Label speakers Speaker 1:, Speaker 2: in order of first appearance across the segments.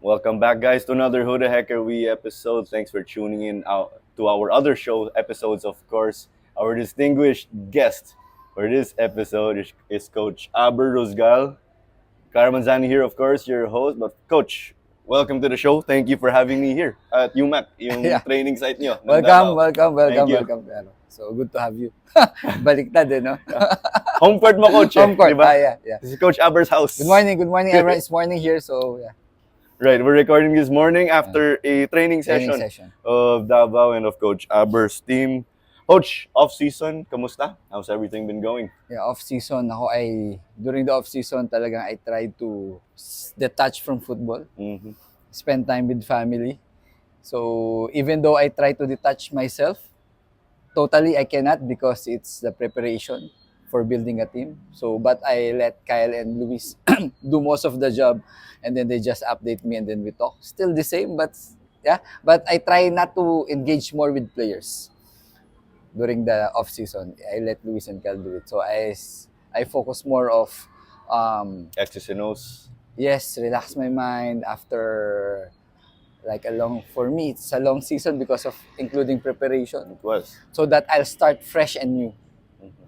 Speaker 1: Welcome back, guys, to another Who the Heck Are We episode. Thanks for tuning in out to our other show episodes, of course. Our distinguished guest for this episode is Coach Aber Ruzgal. Karamanzani here, of course, your host. But Coach, welcome to the show. Thank you for having me here at UMak, yung
Speaker 2: Yeah.
Speaker 1: training site nyo. ng
Speaker 2: Welcome,
Speaker 1: Davao. Thank you.
Speaker 2: welcome. So, good to have you. Baliktad eh, no?
Speaker 1: Home court mo, Coach.
Speaker 2: Home court,
Speaker 1: Di ba?
Speaker 2: yeah.
Speaker 1: This is Coach Aber's house.
Speaker 2: Good morning. Everyone, it's morning here, so yeah.
Speaker 1: Right, we're recording this morning after a training session of Davao and of Coach Aber's team. Coach, off-season, kamusta? How's everything been going?
Speaker 2: Yeah, off-season, during the off-season talagang I tried to detach from football, spend time with family. So, even though I try to detach myself, totally I cannot because it's the preparation for building a team. So, but I let Kyle and Luis do most of the job, and then they just update me, and then we talk. Still the same, but yeah. But I try not to engage more with players during the off season. I let Luis and Kyle do it. So I focus more of
Speaker 1: X's and O's.
Speaker 2: yes, relax my mind after for me it's a long season because of including preparation.
Speaker 1: It was.
Speaker 2: So that I'll start fresh and new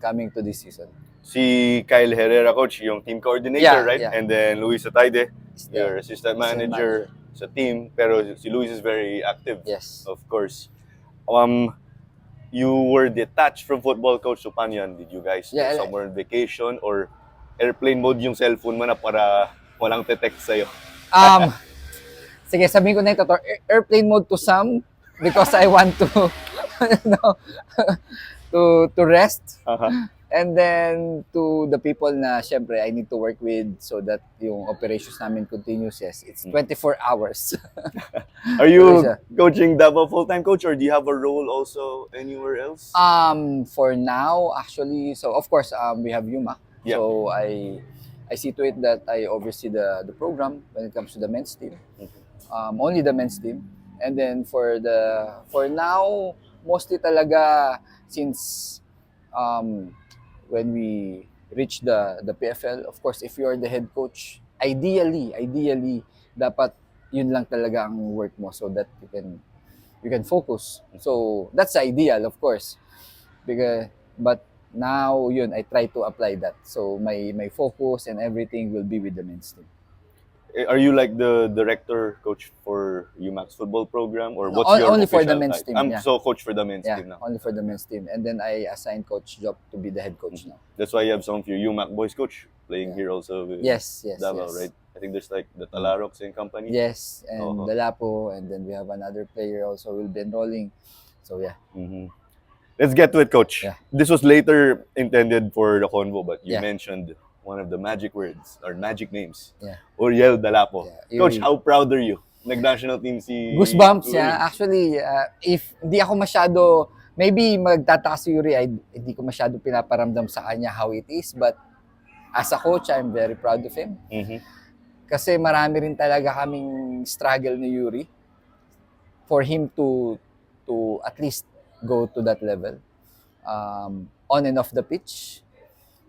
Speaker 2: coming to this season.
Speaker 1: Si Kyle Herrera, Coach, yung team coordinator,
Speaker 2: Yeah,
Speaker 1: right?
Speaker 2: yeah.
Speaker 1: And then Luis Ataide,
Speaker 2: Yeah.
Speaker 1: your assistant manager sa team. Pero si Luis is very active.
Speaker 2: Yes.
Speaker 1: Of course. You were detached from football, Coach. So paano yan? Did you guys go somewhere on vacation or airplane mode yung cellphone mo na para walang te-text sa'yo?
Speaker 2: Sige, sabihin ko na ito, airplane mode to some because I want to to rest. And then to the people na syempre I need to work with so that yung operations namin continues. Yes, it's 24 hours.
Speaker 1: Are you coaching Davao full-time, Coach, or do you have a role also anywhere else?
Speaker 2: For now, actually, so of course, we have UMak.
Speaker 1: Yeah.
Speaker 2: So I see to it that I oversee the program when it comes to the men's team. Only the men's team. And then for now, mostly talaga since when we reach the PFL, of course, if you're the head coach, ideally, dapat yun lang talaga ang work mo so that you can focus. So that's the ideal, of course. But now, yun, I try to apply that. So my focus and everything will be with the men's team.
Speaker 1: Are you like the director, coach for UMAC's football program, or what's your
Speaker 2: only for the
Speaker 1: official
Speaker 2: men's
Speaker 1: title?
Speaker 2: team? Yeah.
Speaker 1: So coach for the men's
Speaker 2: Yeah,
Speaker 1: team now.
Speaker 2: only for the men's team. And then I assigned Coach Job to be the head coach now.
Speaker 1: That's why you have some of your UMAC boys, Coach, playing here also with
Speaker 2: Yes.
Speaker 1: Davao, right? I think there's like the Talarox and company.
Speaker 2: Yes, and Dalapo, and then we have another player also will be enrolling. So yeah.
Speaker 1: Let's get to it, Coach.
Speaker 2: Yeah.
Speaker 1: This was later intended for the convo, but you
Speaker 2: Yeah.
Speaker 1: mentioned one of the magic words or magic names.
Speaker 2: Yeah.
Speaker 1: Uriel Dalapo.
Speaker 2: Yeah,
Speaker 1: Coach,
Speaker 2: Uri.
Speaker 1: how proud are you? Nag-national team si
Speaker 2: Goosebumps,
Speaker 1: Uri.
Speaker 2: yeah. Actually, if hindi ako masyado, maybe magtataka si Yuri, hindi ko masyado pinaparamdam sa kanya how it is, but as a coach, I'm very proud of him. Kasi marami rin talaga kaming struggle ni Yuri for him to at least go to that level on and off the pitch.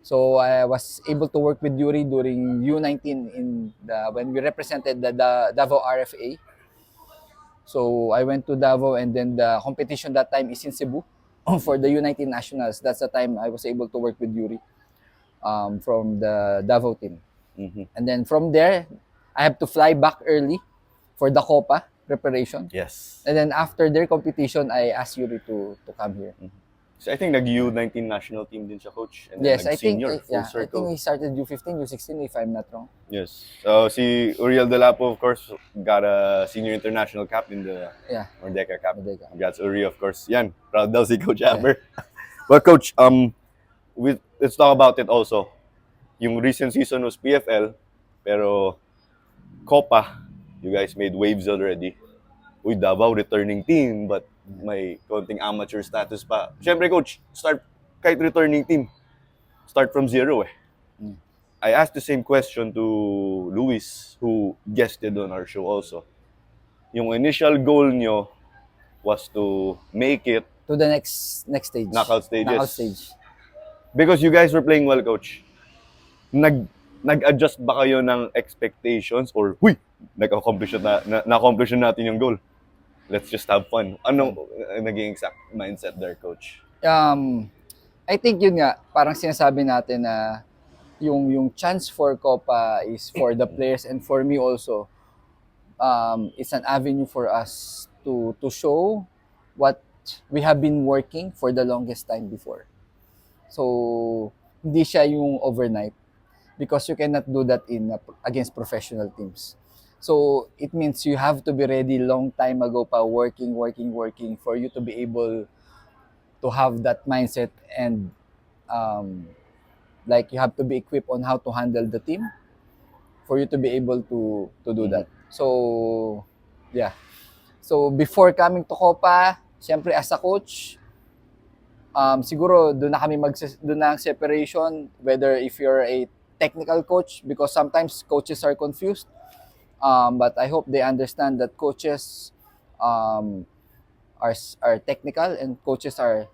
Speaker 2: So I was able to work with Yuri during U19 when we represented the Davao RFA. So I went to Davao, and then the competition that time is in Cebu for the U19 Nationals. That's the time I was able to work with Yuri from the Davao team. And then from there, I have to fly back early for the Copa preparation.
Speaker 1: Yes.
Speaker 2: And then after their competition, I asked Yuri to come here.
Speaker 1: So I think nag-U19 national team din siya, Coach. And then
Speaker 2: Yes, I think
Speaker 1: nag-senior, full
Speaker 2: I
Speaker 1: circle.
Speaker 2: think he started U15, U16 if I'm not wrong.
Speaker 1: Yes. So si Uriel Dalapo, of course, got a senior international cap in the Merdeka Cup. Congrats, Uri, of course. Yan, proud daw si Coach Aber. But Coach, let's talk about it also. Yung recent season was PFL, pero Copa, you guys made waves already. Uy, Davao, returning team, but may konting amateur status pa. Siyempre, Coach, kahit returning team, start from zero eh. I asked the same question to Luis, who guested on our show also. Yung initial goal nyo was to make it
Speaker 2: to the next stage.
Speaker 1: Knockout stages.
Speaker 2: Knockout stage.
Speaker 1: Because you guys were playing well, Coach. Nag-adjust ba kayo ng expectations or, huy, nag-accomplish na-accomplish natin yung goal. Let's just have fun. Anong naging exact mindset there, coach?
Speaker 2: I think yun nga, parang sinasabi natin na yung chance for Copa is for the players and for me also. It's an avenue for us to show what we have been working for the longest time before. So, hindi siya yung overnight because you cannot do that against professional teams. So, it means you have to be ready long time ago pa working for you to be able to have that mindset and like you have to be equipped on how to handle the team for you to be able to do that. So, yeah. So, before coming to Copa, siyempre as a coach, siguro doon na ang separation whether if you're a technical coach because sometimes coaches are confused. But I hope they understand that coaches are technical and coaches are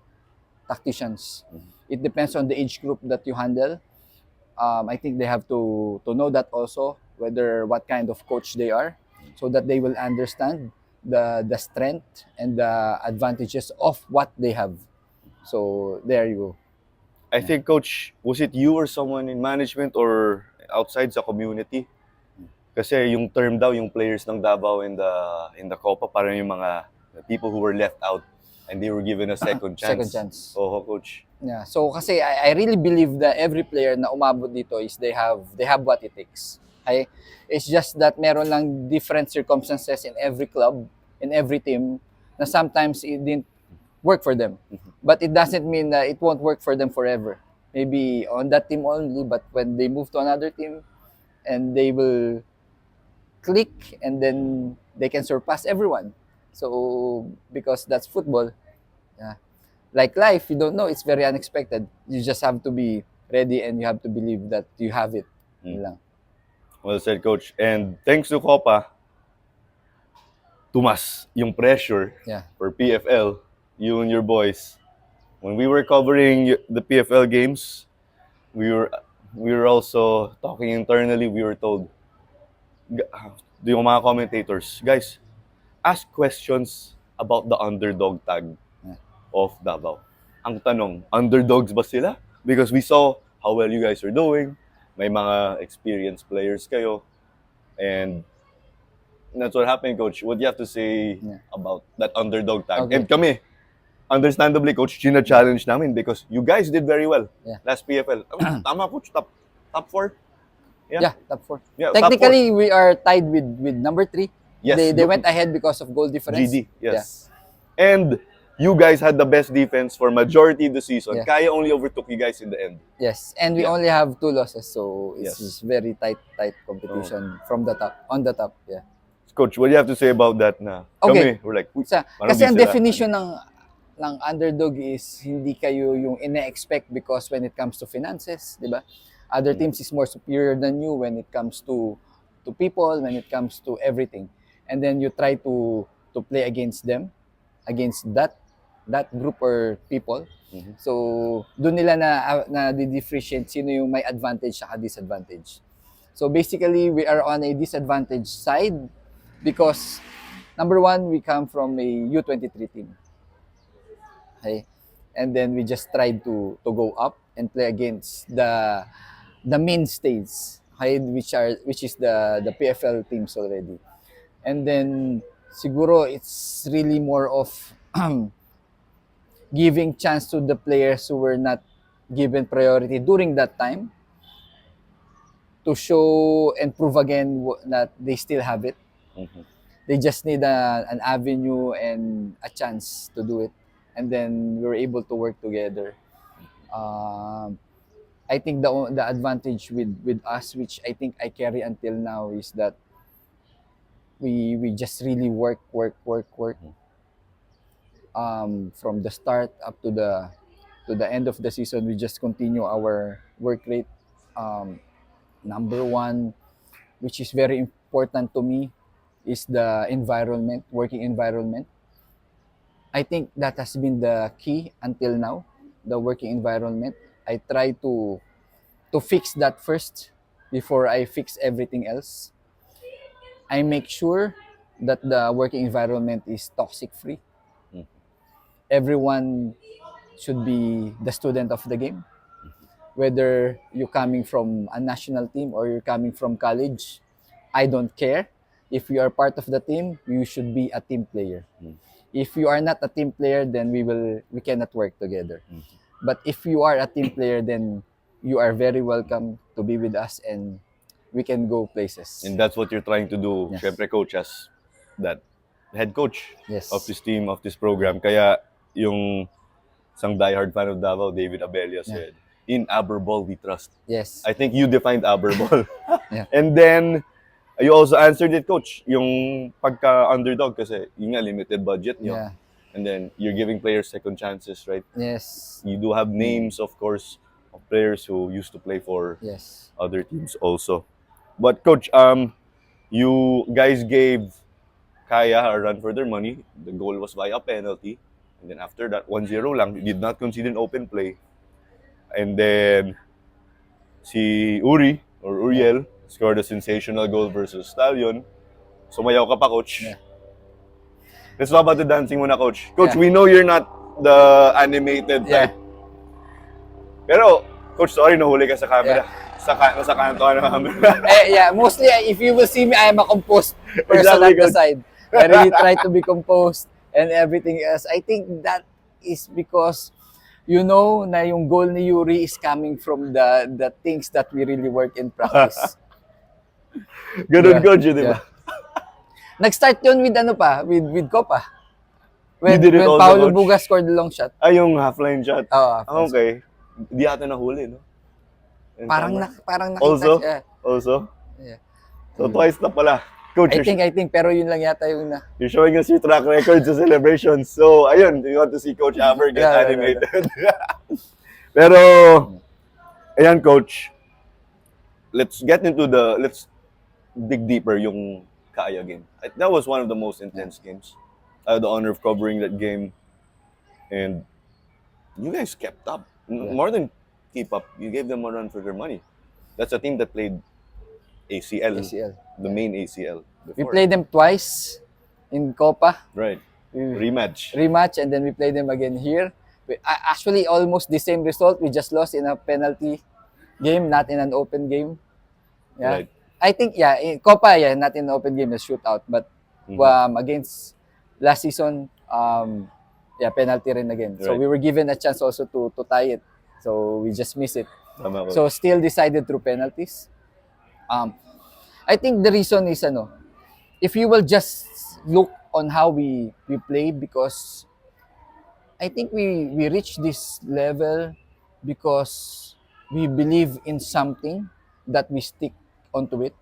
Speaker 2: tacticians. It depends on the age group that you handle. I think they have to know that also, whether what kind of coach they are, so that they will understand the strength and the advantages of what they have. So there you go.
Speaker 1: I think, Coach, was it you or someone in management or outside sa community? Kasi yung term daw, yung players ng Davao in the Copa, parang yung mga people who were left out and they were given a second chance.
Speaker 2: Second chance.
Speaker 1: Oo, Coach.
Speaker 2: Yeah. So kasi I really believe that every player na umabot dito is they have what it takes. Okay? It's just that meron lang different circumstances in every club, in every team, na sometimes it didn't work for them. But it doesn't mean that it won't work for them forever. Maybe on that team only, but when they move to another team and they will click and then they can surpass everyone. So because that's football. Yeah. Like life, you don't know, it's very unexpected. You just have to be ready and you have to believe that you have it. Lang.
Speaker 1: Well said, Coach. And thanks to Copa, tumas yung pressure for PFL, you and your boys. When we were covering the PFL games, we were also talking internally. We were told, yung mga commentators, guys, ask questions about the underdog tag of Davao. Ang tanong, underdogs ba sila? Because we saw how well you guys are doing. May mga experienced players kayo. And that's what happened, Coach. What do you have to say about that underdog tag? Okay. And kami, understandably, Coach, challenge namin because you guys did very well last PFL. Tama, Coach, top 4?
Speaker 2: Yeah, top 4. Yeah, technically, top 4. We are tied with number 3. Yes. They went ahead because of goal difference.
Speaker 1: GD, yes. Yeah. And you guys had the best defense for majority of the season. Yeah. Kaya only overtook you guys in the end.
Speaker 2: Yes, and we only have 2 losses, so it's just very tight competition from the top, on the top. Yeah.
Speaker 1: Coach, what do you have to say about that na?
Speaker 2: Okay.
Speaker 1: Kami, we're like,
Speaker 2: kasi ang definition ng underdog is hindi kayo yung ine-expect because when it comes to finances, di ba? Other teams is more superior than you when it comes to people, when it comes to everything. And then you try to play against them, against that group or people. So, doon nila na differentiate sino yung may advantage at disadvantage. So, basically, we are on a disadvantage side because, number 1, we come from a U23 team. Okay? And then we just tried to go up and play against the mainstays, okay? which is the PFL teams already. And then, siguro, it's really more of giving chance to the players who were not given priority during that time to show and prove again that they still have it. They just need an avenue and a chance to do it. And then we were able to work together. I think the advantage with us, which I think I carry until now, is that we just really work. From the start up to the end of the season, we just continue our work rate. Number 1, which is very important to me, is the environment, working environment. I think that has been the key until now, the working environment. I try to fix that first before I fix everything else. I make sure that the working environment is toxic free. Everyone should be the student of the game. Whether you're coming from a national team or you're coming from college, I don't care. If you are part of the team, you should be a team player. If you are not a team player, then we cannot work together. But if you are a team player, then you are very welcome to be with us and we can go places.
Speaker 1: And that's what you're trying to do,
Speaker 2: Yes.
Speaker 1: syempre, coach, as that head coach
Speaker 2: Yes.
Speaker 1: of this team, of this program. Kaya yung isang diehard fan of Davao, David Abella, said, in Aberball we trust.
Speaker 2: Yes.
Speaker 1: I think you defined Aberball.
Speaker 2: Yeah.
Speaker 1: And then, you also answered it, coach, yung pagka-underdog kasi yung nga, limited budget nyo.
Speaker 2: Yeah.
Speaker 1: And then, you're giving players second chances, right?
Speaker 2: Yes.
Speaker 1: You do have names, of course, of players who used to play for
Speaker 2: Yes.
Speaker 1: other teams also. But coach, you guys gave Kaya a run for their money. The goal was via penalty. And then after that, 1-0 lang. You did not concede an open play. And then, si Uri, or Uriel, scored a sensational goal versus Stallion. Sumayaw ka pa, coach.
Speaker 2: Yeah.
Speaker 1: Let's talk about the dancing muna, coach. Coach,
Speaker 2: Yeah.
Speaker 1: we know you're not the animated
Speaker 2: Yeah.
Speaker 1: type. Pero, coach, sorry, nahuli ka sa camera.
Speaker 2: Yeah.
Speaker 1: Nasa kanto ka ng camera.
Speaker 2: Yeah, mostly if you will see me, I am a composed person
Speaker 1: Exactly,
Speaker 2: at the
Speaker 1: coach.
Speaker 2: side. I really try to be composed and everything else. I think that is because you know na yung goal ni Yuri is coming from the things that we really work in practice.
Speaker 1: Ganun,
Speaker 2: Yeah.
Speaker 1: coach, di ba?
Speaker 2: Yeah. Nag-start yun with Copa.
Speaker 1: You
Speaker 2: When
Speaker 1: did it also,
Speaker 2: Paolo
Speaker 1: coach?
Speaker 2: Buga scored the long shot.
Speaker 1: Ay, yung half-line shot.
Speaker 2: Oh,
Speaker 1: Okay. Hindi ata nahuli, no? And
Speaker 2: parang nakita
Speaker 1: Also?
Speaker 2: siya.
Speaker 1: Also?
Speaker 2: Yeah.
Speaker 1: So, twice na pala. Coach,
Speaker 2: I think, pero yun lang yata yung na.
Speaker 1: you're showing us your track record sa celebrations. So, ayun, you want to see Coach Aber get
Speaker 2: Yeah,
Speaker 1: animated. Pero, ayan, Coach, let's dig deeper yung Kaya game. That was one of the most intense games. I had the honor of covering that game. And you guys kept up. More than keep up, you gave them a run for their money. That's a team that played ACL. The main ACL. Before.
Speaker 2: We played them twice in Copa.
Speaker 1: Right. Rematch.
Speaker 2: And then we played them again here. Actually, almost the same result. We just lost in a penalty game, not in an open game. Yeah.
Speaker 1: Right.
Speaker 2: I think, in Copa, not in an open game, a shootout. But against last season, penalty rin again. So
Speaker 1: Right.
Speaker 2: we were given a chance also to tie it. So we just missed it.
Speaker 1: Tama, Coach.
Speaker 2: So still decided through penalties. I think the reason is if you will just look on how we play, because I think we reached this level because we believe in something that we stick onto it.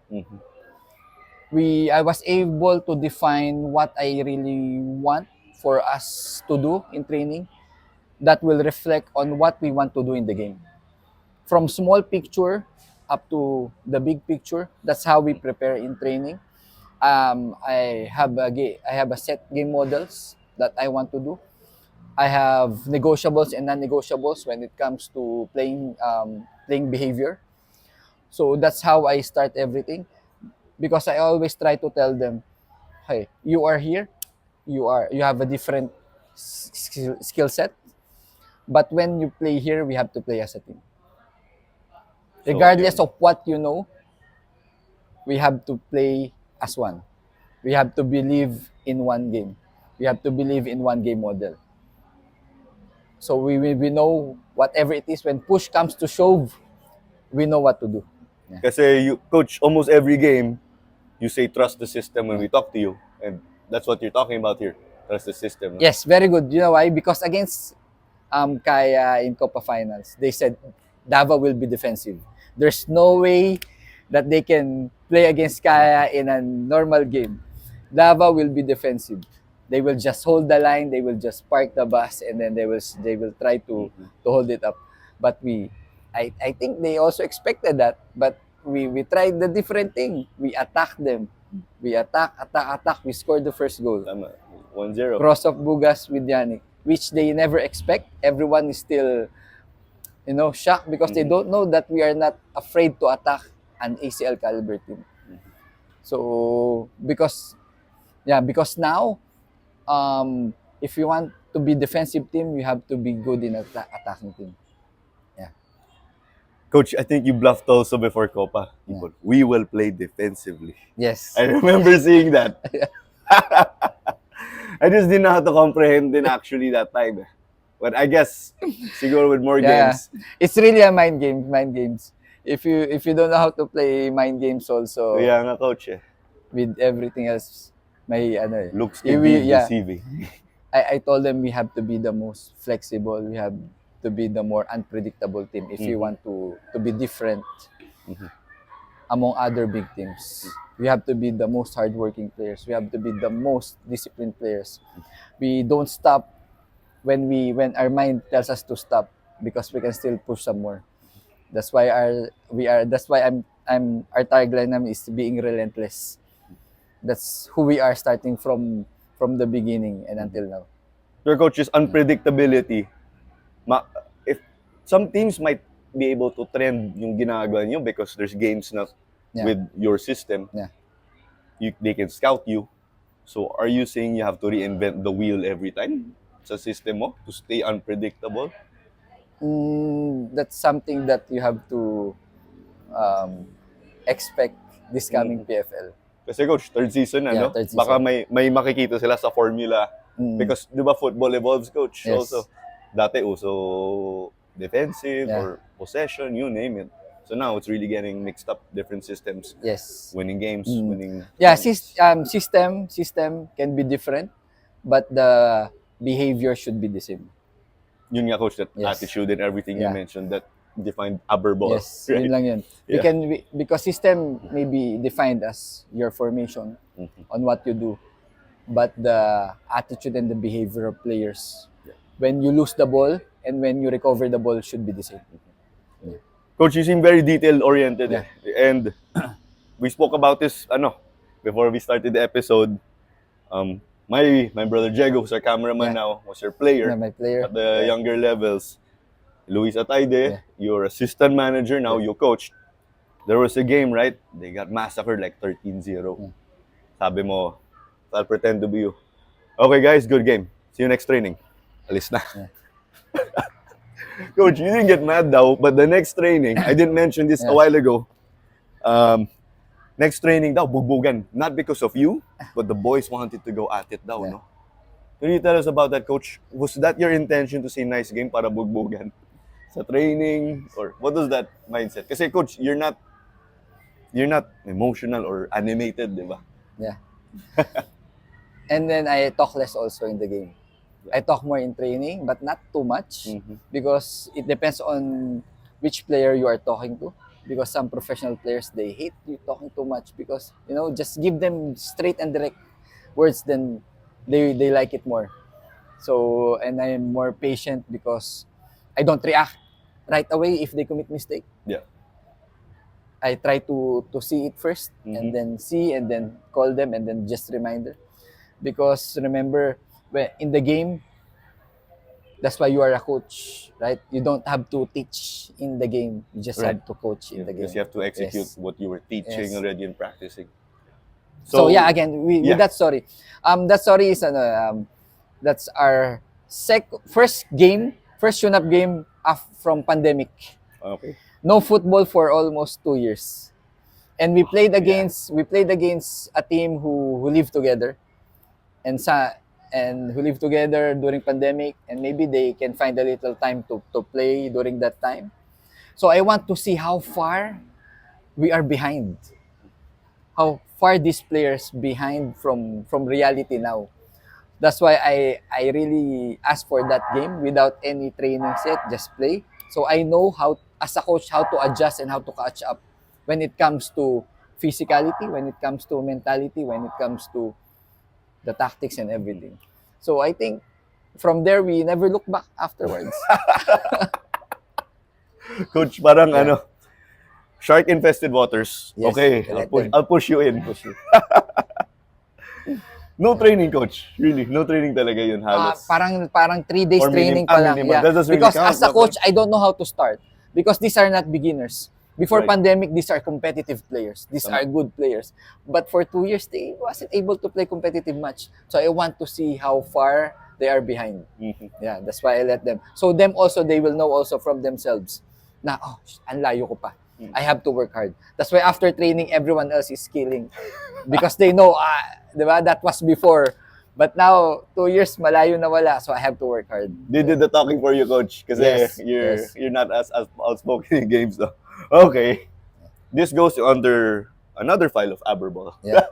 Speaker 2: I was able to define what I really want for us to do in training that will reflect on what we want to do in the game. From small picture up to the big picture, that's how we prepare in training. I have a set game models that I want to do. I have negotiables and non-negotiables when it comes to playing behavior. So that's how I start everything, because I always try to tell them, hey, you are here, you have a different skill set, but when you play here, we have to play as a team. Regardless of what you know, we have to play as one. We have to believe in one game. We have to believe in one game model. So we know whatever it is, when push comes to shove, we know what to do. Yeah.
Speaker 1: Kasi you, Coach, almost every game, you say trust the system when we talk to you. And that's what you're talking about here. Trust the system. No?
Speaker 2: Yes, very good. You know why? Because against Kaya in Copa Finals, they said Davao will be defensive. There's no way that they can play against Kaya in a normal game. Davao will be defensive. They will just hold the line, they will just park the bus, and then they will try to hold it up. But I think they also expected that, but we tried the different thing. We attacked them. We attack. We scored the first goal.
Speaker 1: Tama. 1-0.
Speaker 2: Cross of Bugas with Yannick, which they never expect. Everyone is still, shocked because they don't know that we are not afraid to attack an ACL caliber team. So because now, if you want to be defensive team, you have to be good in attacking team. Yeah.
Speaker 1: Coach, I think you bluffed also before Copa.
Speaker 2: Yeah.
Speaker 1: We will play defensively.
Speaker 2: Yes.
Speaker 1: I remember seeing that. I just didn't know how to comprehend it actually that time. But I guess, siguro with more games.
Speaker 2: It's really a mind games. If you don't know how to play mind games also.
Speaker 1: Kaya nga, Coach.
Speaker 2: With everything else, may
Speaker 1: looks can be deceiving.
Speaker 2: I told them we have to be the most flexible. We have to be the more unpredictable team if you want to be different among other big teams. We have to be the most hardworking players. We have to be the most disciplined players. We don't stop when our mind tells us to stop, because we can still push some more. That's why our tagline is being relentless. That's who we are starting from the beginning and until now.
Speaker 1: Your coach's unpredictability. If some teams might be able to trend yung ginagawa niyo because there's games na with your system.
Speaker 2: Yeah.
Speaker 1: They can scout you. So are you saying you have to reinvent the wheel every time sa system mo to stay unpredictable?
Speaker 2: That's something that you have to expect this coming PFL.
Speaker 1: Kasi coach, third season na, no?
Speaker 2: Third season.
Speaker 1: Baka may makikita sila sa formula. Because, di ba, football evolves, coach?
Speaker 2: Yes.
Speaker 1: Also, dati uso defensive or possession, you name it. So now it's really getting mixed up, different systems.
Speaker 2: Yes.
Speaker 1: Winning games, winning...
Speaker 2: Yeah, system can be different, but the behavior should be the same.
Speaker 1: Yun nga, coach, that attitude and everything you mentioned that defined Aber ball.
Speaker 2: Yes, right? Yun lang yun. Because system may be defined as your formation on what you do, but the attitude and the behavior of players, when you lose the ball and when you recover the ball, should be the same.
Speaker 1: Coach, you seem very detail-oriented. And we spoke about this before we started the episode. My brother Diego, who's our cameraman now, was your player,
Speaker 2: my player
Speaker 1: at the younger levels. Luis Atayde, your assistant manager, now you coached. There was a game, right? They got massacred like 13-0. Sabi mo, I'll pretend to be you. Okay guys, good game. See you next training. Alis na. Coach, you didn't get mad daw, but the next training, I didn't mention this a while ago. Next training daw, bugbugan. Not because of you, but the boys wanted to go at it daw, no? Can you tell us about that, Coach? Was that your intention to say nice game para bugbugan? Sa training, or what was that mindset? Kasi coach, you're not emotional or animated, di ba?
Speaker 2: Yeah. And then I talk less also in the game. I talk more in training, but not too much, because it depends on which player you are talking to. Because some professional players, they hate you talking too much, because just give them straight and direct words, then they like it more. So, and I am more patient because I don't react right away if they commit mistake.
Speaker 1: Yeah.
Speaker 2: I try to see it first, and then see, and then call them, and then just reminder. Because remember, in the game, that's why you are a coach, right? You don't have to teach in the game. You just have to coach in the game.
Speaker 1: Because you have to execute what you were teaching already and practicing.
Speaker 2: So yeah, again, with that story. That story is that's our first tune-up game from pandemic.
Speaker 1: Okay.
Speaker 2: No football for almost 2 years. And we played against a team who lived together. And who live together during pandemic, and maybe they can find a little time to play during that time. So I want to see how far we are behind. How far these players behind from reality now. That's why I really asked for that game without any training set, just play. So I know how, as a coach, how to adjust and how to catch up when it comes to physicality, when it comes to mentality, when it comes to the tactics and everything. So I think from there, we never look back afterwards.
Speaker 1: Coach, parang shark-infested waters.
Speaker 2: Yes,
Speaker 1: okay, I'll push you in. No training, coach. Really, no training talaga yun halos.
Speaker 2: Parang 3 days training pa lang. Yeah.
Speaker 1: Really
Speaker 2: because
Speaker 1: count,
Speaker 2: as a coach, I don't know how to start. Because these are not beginners. Before pandemic, these are competitive players. These are good players. But for 2 years, they wasn't able to play competitive match. So I want to see how far they are behind. Yeah, that's why I let them. So them also, they will know also from themselves na, ang layo ko pa. I have to work hard. That's why after training, everyone else is skilling. Because they know, diba, that was before. But now, 2 years, malayo na wala. So I have to work hard.
Speaker 1: They did the talking for you, coach. Because you're not as outspoken in games, though. Okay. This goes under another file of Aberball.
Speaker 2: Yeah.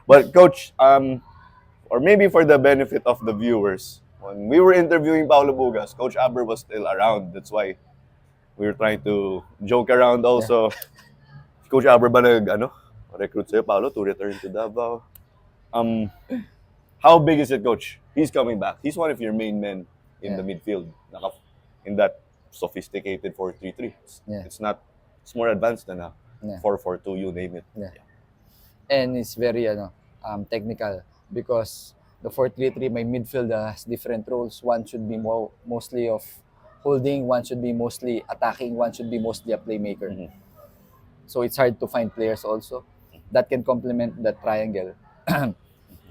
Speaker 1: But coach, or maybe for the benefit of the viewers, when we were interviewing Paulo Bugas, Coach Aber was still around. That's why we were trying to joke around also. Coach Aber ba recruit sa'yo, Paulo, to return to Davao? How big is it, coach? He's coming back. He's one of your main men in the midfield. In that sophisticated 4-3-3. It's more advanced than a 4-4-2, you name it.
Speaker 2: Yeah. And it's very technical because the 4-3-3, my midfield has different roles. One should be mostly of holding, one should be mostly attacking, one should be mostly a playmaker. So it's hard to find players also that can complement that triangle.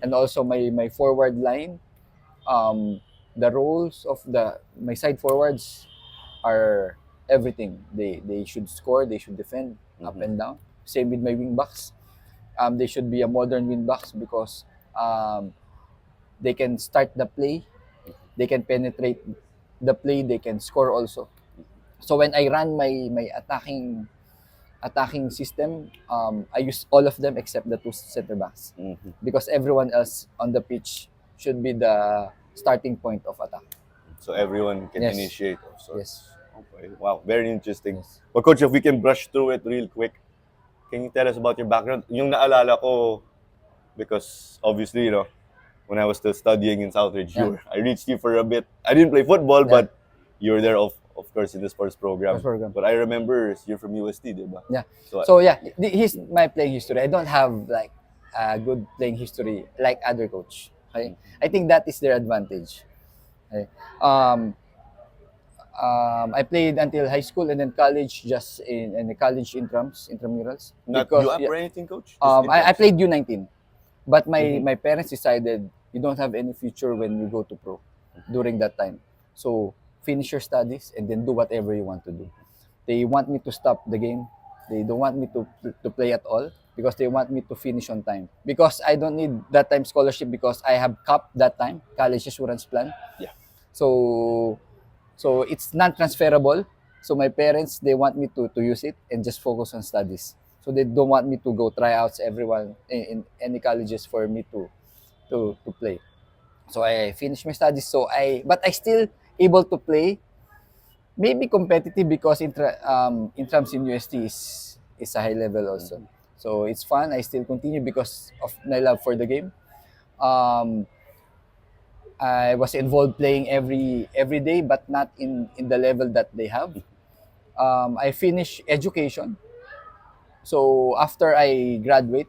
Speaker 2: And also my forward line, the roles of my side forwards are everything. They should score, they should defend up and down. Same with my wing backs. They should be a modern wing backs because they can start the play, they can penetrate the play, they can score also. So when I run my attacking system, I use all of them except the 2 center backs because everyone else on the pitch should be the starting point of attack.
Speaker 1: So everyone can initiate also.
Speaker 2: Yes.
Speaker 1: Okay. Wow, very interesting. Yes. Well, coach, if we can brush through it real quick, can you tell us about your background? Yung naalala ko, because obviously, when I was still studying in Southridge, I reached you for a bit. I didn't play football, but you were there, of course, in the sports program. But I remember you're from UST, diba?
Speaker 2: Yeah. So here's my playing history. I don't have like a good playing history like other coach. Okay? I think that is their advantage. Okay? I played until high school and then college, just in the college intramurals.
Speaker 1: Not U-up or anything, coach?
Speaker 2: I played U19, but my parents decided you don't have any future when you go to pro during that time. So finish your studies and then do whatever you want to do. They want me to stop the game. They don't want me to play at all because they want me to finish on time. Because I don't need that time scholarship because I have CAP that time, College Assurance Plan.
Speaker 1: Yeah.
Speaker 2: So it's non-transferable. So my parents, they want me to use it and just focus on studies. So they don't want me to go tryouts everyone in any colleges for me to play. So I finished my studies. But I still able to play. Maybe competitive because intrams in UST is a high level also. So it's fun. I still continue because of my love for the game. I was involved playing every day, but not in the level that they have. I finished education. So after I graduate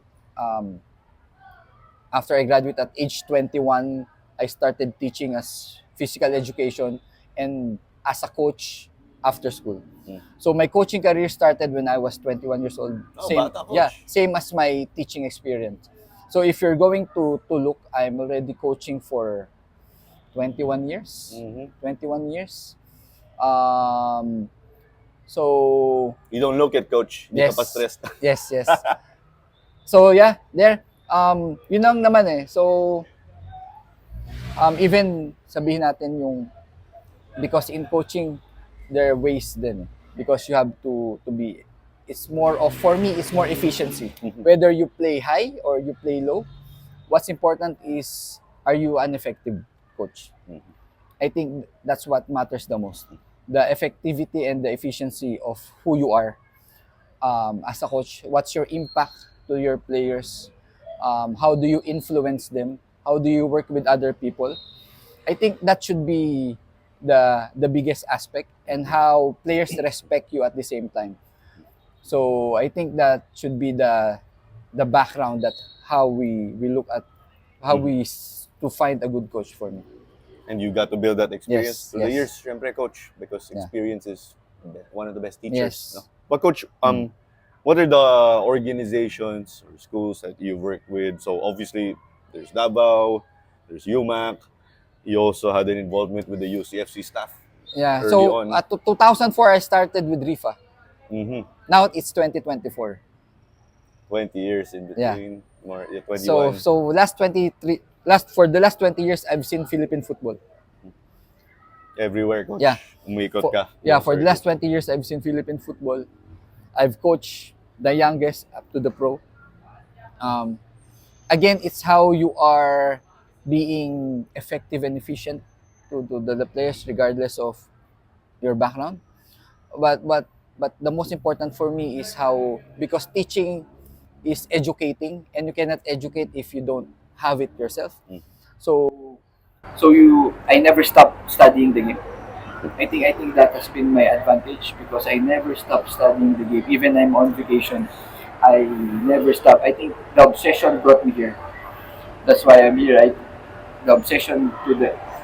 Speaker 2: at age 21, I started teaching as physical education and as a coach after school. So my coaching career started when I was 21 years old. Same as my teaching experience. So if you're going to look, I'm already coaching for 21 years. 21 years. So
Speaker 1: you don't look it, coach. Hindi ka pa stressed.
Speaker 2: Yes. So yeah, there. Yun lang naman eh. So even sabihin natin yung because in coaching there are ways then because you have to be, it's more of, for me it's more efficiency. Whether you play high or you play low, what's important is, are you an effective coach? I think that's what matters the most, the effectivity and the efficiency of who you are as a coach. What's your impact to your players? How do you influence them? How do you work with other people? I think that should be the biggest aspect, and how players respect you at the same time. So I think that should be the background, that how we look at how we to find a good coach for me.
Speaker 1: And you got to build that experience through the years, syempre, coach, because experience is one of the best teachers.
Speaker 2: Yes.
Speaker 1: No? But Coach, what are the organizations or schools that you've worked with? So obviously, there's Davao, there's UMak. You also had an involvement with the UCFC staff.
Speaker 2: Yeah.
Speaker 1: Early
Speaker 2: So
Speaker 1: on.
Speaker 2: at 2004, I started with Rifa.
Speaker 1: Mm-hmm.
Speaker 2: Now it's 2024.
Speaker 1: 20 years in between. More, 21.
Speaker 2: So for the last 20 years, I've seen Philippine football.
Speaker 1: Everywhere, Coach.
Speaker 2: Yeah.
Speaker 1: Umikot ka.
Speaker 2: For the last 20 years, I've seen Philippine football. I've coached the youngest up to the pro. Again, it's how you are being effective and efficient to the players regardless of your background. But the most important for me is how, because teaching is educating, and you cannot educate if you don't have it yourself. So I never stopped studying the game. I think that has been my advantage, because I never stop studying the game. Even I'm on vacation, I never stop. I think the obsession brought me here. That's why I'm here. The obsession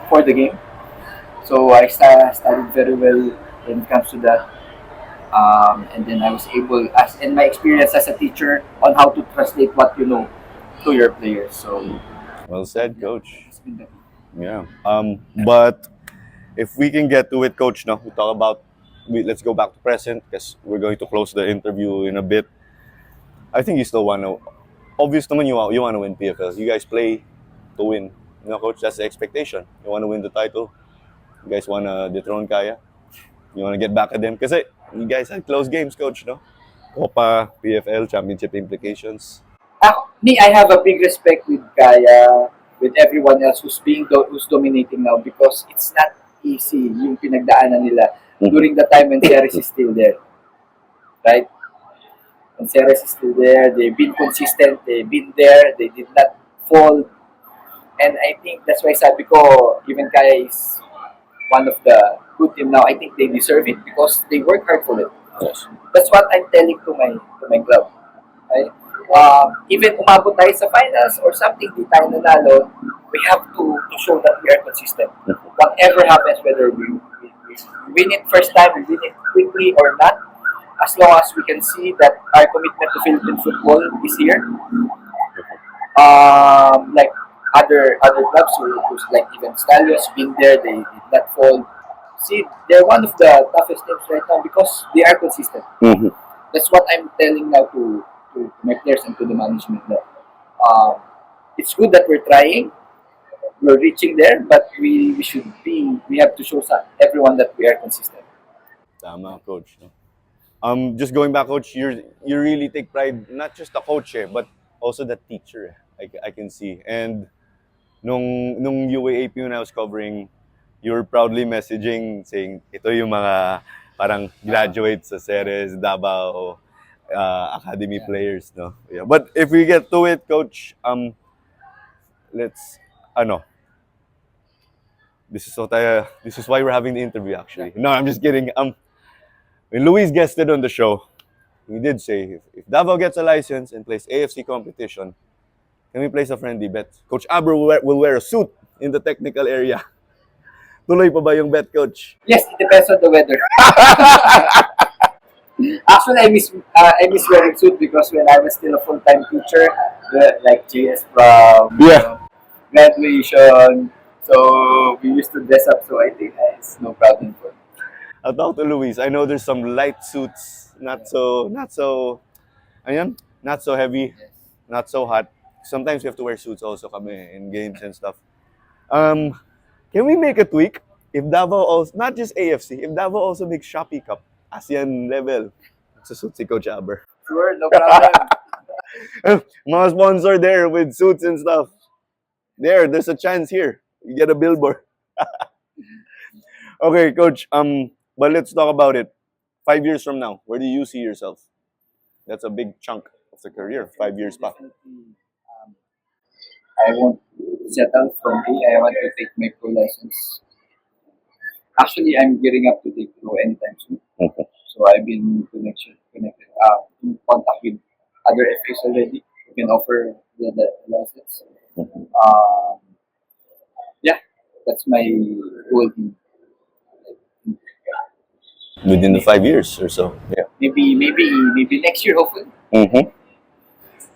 Speaker 2: for the game. So I studied very well when it comes to that. And then I was able, in my experience as a teacher, on how to translate what you know to your players. So
Speaker 1: well said, Coach. Yeah. But if we can get to it, Coach, now we talk about. Let's go back to present, because we're going to close the interview in a bit. I think you still want to. Obvious naman you want to win PFL. You guys play to win. You know, Coach, that's the expectation. You want to win the title. You guys want to dethrone Kaya. You want to get back at them. Kasi you guys had close games, Coach, no? Copa, PFL, championship implications.
Speaker 2: I have a big respect with Kaya, with everyone else who's dominating now, because it's not easy yung pinagdaanan nila during the time when Ceres is still there. Right? When Ceres is still there, they've been consistent, they've been there, they did not fall. And I think that's why sabi ko, even Kaya is one of the good team now, I think they deserve it because they work hard for it. Yes. That's what I'm telling to my club. Right? Even umabot tayo sa finals or something, di tayo nanalo, we have to show that we are consistent. Whatever happens, whether we win it first time, we win it quickly or not, as long as we can see that our commitment to Philippine football is here. Like other clubs who's like even Stallions been there, they did not fall. See, they're one of the toughest teams right now because they are consistent. Mm-hmm. That's what I'm telling now to my players and to the management. It's good that we're trying, we're reaching there, but we have to show everyone that we are consistent.
Speaker 1: Tama, Coach. Just going back, Coach, you really take pride, not just the coach, but also the teacher. I can see. And nung UAAP when I was covering, you were proudly messaging saying, ito yung mga parang graduates sa Ceres, Davao, academy players, no? Yeah. But if we get to it, Coach, let's, this is why we're having the interview, actually. No, I'm just kidding. When Luis guested on the show, he did say, if Davao gets a license and plays AFC competition, can we place a friendly bet? Coach Aber will wear a suit in the technical area. Tuloy pa ba yung bet, Coach? Yes, it depends on the weather.
Speaker 2: Actually, I miss wearing suit because when I was still a full-time teacher, like GS from graduation, so we used to dress up. So I think it's no problem for me.
Speaker 1: I'll talk to Luis. I know there's some light suits, not so heavy, not so hot. Sometimes we have to wear suits also kami in games and stuff. Can we make a tweak? If Davao also, not just AFC, if Davao also makes Shopee Cup, ASEAN level, sa suit si Coach Aber.
Speaker 2: Sure, no problem.
Speaker 1: Mga sponsor there with suits and stuff. There's a chance here. You get a billboard. Okay, Coach. But let's talk about it. 5 years from now, where do you see yourself? That's a big chunk of the career. 5 years back.
Speaker 2: I won't settle from A. I want to take my pro license. Actually, I'm gearing up to take pro anytime soon. Okay. So I've been connected in contact with other FAs already who can offer the license. Yeah, that's my goal.
Speaker 1: Within the 5 years or so. Yeah.
Speaker 2: maybe next year, hopefully.
Speaker 1: Mm-hmm.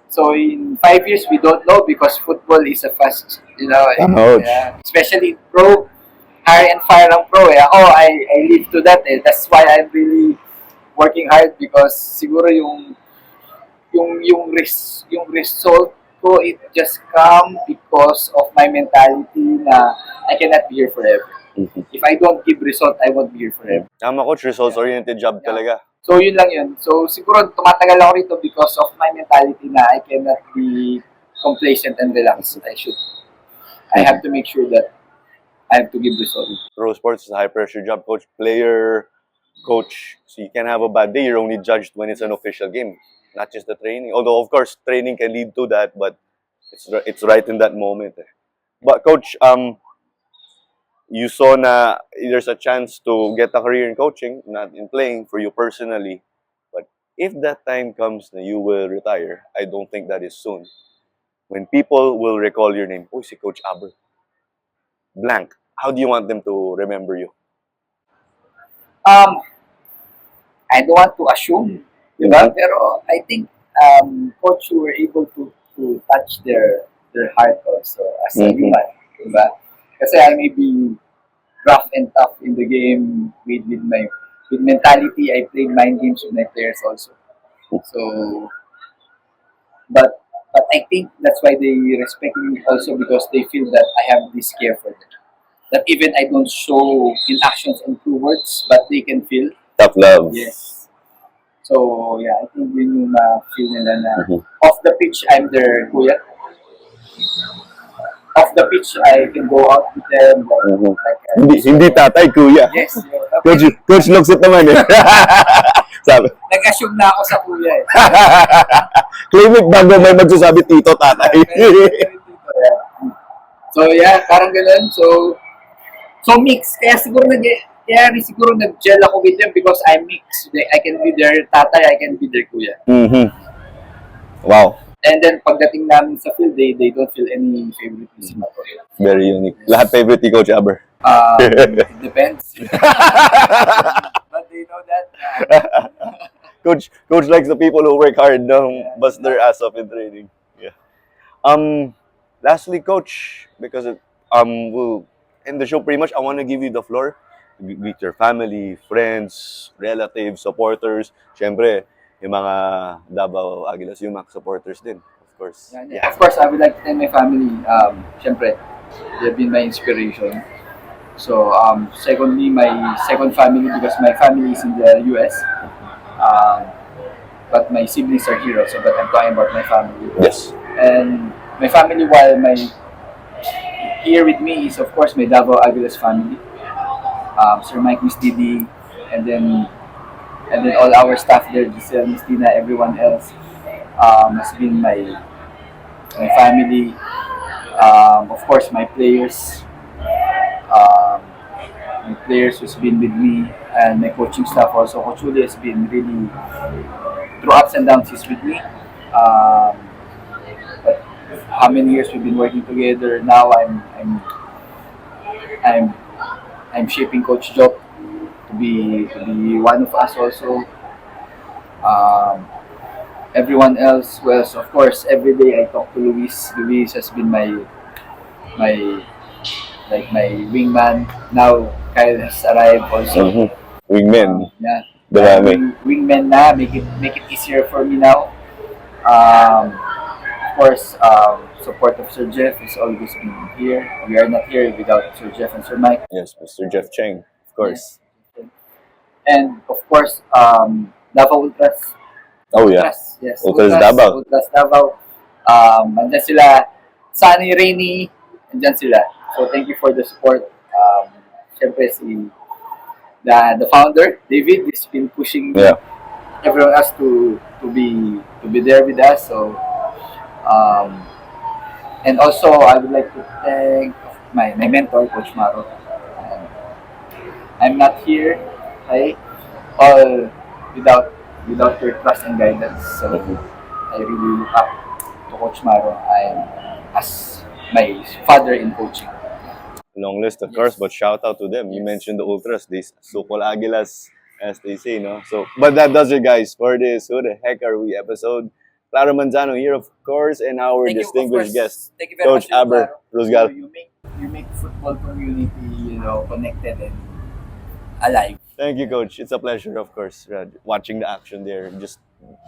Speaker 2: So in 5 years, we don't know because football is a fast, yeah, especially pro, hire and fire ang pro. Eh. I live to that. Eh. That's why I'm really working hard because siguro yung result ko, it just come because of my mentality na I cannot be here forever.
Speaker 1: Mm-hmm.
Speaker 2: If I don't give result, I won't be here forever.
Speaker 1: Tama, coach. Results-oriented job talaga.
Speaker 2: So, yun lang yun. So, siguro tumatagal ako rito because of my mentality na I cannot be complacent and relaxed. I have to make sure that I have to give results.
Speaker 1: Pro sports is a high-pressure job, coach. Player, coach. So you can have a bad day. You're only judged when it's an official game, not just the training. Although, of course, training can lead to that, but it's right in that moment. But, coach, you saw na there's a chance to get a career in coaching, not in playing for you personally. But if that time comes na you will retire, I don't think that is soon. When people will recall your name, si Coach Aber. Blank. How do you want them to remember you?
Speaker 2: I don't want to assume, diba? Pero I think coach were able to touch their heart also as a human, diba? Kasi I may be rough and tough in the game with mentality. I played mind games with my players also. So, but I think that's why they respect me also because they feel that I have this care for them. That even I don't show in actions and through words, but they can feel.
Speaker 1: Tough love.
Speaker 2: Yes. So, yeah, I think yun yung feel nila na off the pitch, I'm their kuya. Off the pitch, I can go out with them.
Speaker 1: Hindi tatay, kuya.
Speaker 2: Yes.
Speaker 1: Coach Luxit naman eh. Sabi.
Speaker 2: Nag-assume na ako sa kuya eh.
Speaker 1: Claim it bago may magsasabi tito, tatay.
Speaker 2: So, yeah, parang ganun. So mix. Kaya siguro nag-gel ako with them because I'm mixed. I can be their tatay, I can be their kuya.
Speaker 1: Mm-hmm. Wow.
Speaker 2: And then pagdating namin sa field, they don't feel any favoritism at all.
Speaker 1: Very unique. Lahat favorite ni Coach Aber.
Speaker 2: It depends. But they know that.
Speaker 1: Coach likes the people who work hard, bust their ass off in training. Yeah. Lastly, Coach, because we'll end the show pretty much, I want to give you the floor to greet your family, friends, relatives, supporters. Siyempre, yung mga Davao Aguilas UMak supporters din, of course.
Speaker 2: Yeah. Of course, I would like to thank my family. Siyempre, they've been my inspiration. So, secondly, my second family because my family is in the US. But my siblings are here also, but I'm talking about my family.
Speaker 1: Yes.
Speaker 2: And my family, while here with me is, of course, my Davao Aguilas family. Sir Mike, Miss Didi, and then all our staff there, Giselle, Miss Tina, everyone else has been my family. Of course, my players. My players who's been with me, and my coaching staff also. Coach Uli has been really, through ups and downs, he's with me. But how many years we've been working together? Now I'm shaping Coach Jho to be one of us also. Everyone else, well, so of course, every day I talk to Luis. Luis has been my wingman. Now Kyle has arrived also.
Speaker 1: Wingman.
Speaker 2: Yeah.
Speaker 1: Dami.
Speaker 2: Wingman na, make it easier for me now. Of course, support of Sir Jeff has always been here. We are not here without Sir Jeff and Sir Mike.
Speaker 1: Yes, Mr. Jeff Cheng, of course.
Speaker 2: Yes. And of course, Davao Ultras.
Speaker 1: Oh yeah.
Speaker 2: Yes.
Speaker 1: Ultras Davao.
Speaker 2: Ultras Davao. Andyan sila, sunny, rainy, andyan sila. So thank you for the support. Siyempre the founder, David, has been pushing everyone else to be there with us. So and also I would like to thank my mentor, Coach Maro. I'm not here, all without your trust and guidance. So I really look up to Coach Maro as my father in coaching.
Speaker 1: Long list, of course, but shout out to them. You mentioned the Ultras, these Sokol Aguilas. as they say, no? So, but that does it, guys, for this Who the Heck Are We episode. Claro Manzano here, of course, and our distinguished guest,
Speaker 2: Thank you very
Speaker 1: Coach
Speaker 2: much,
Speaker 1: Aber Ruzgal.
Speaker 2: You make football community, connected and alive.
Speaker 1: Thank you, Coach. It's a pleasure, of course, watching the action there, just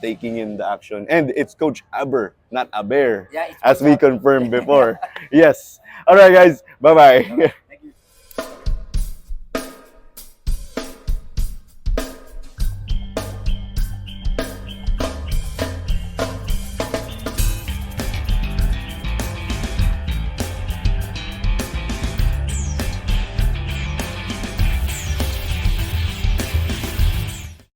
Speaker 1: taking in the action. And it's Coach Aber, not Aber,
Speaker 2: Yeah, it's
Speaker 1: as
Speaker 2: Coach
Speaker 1: we
Speaker 2: Aber.
Speaker 1: confirmed before. Yes. All right, guys. Bye-bye.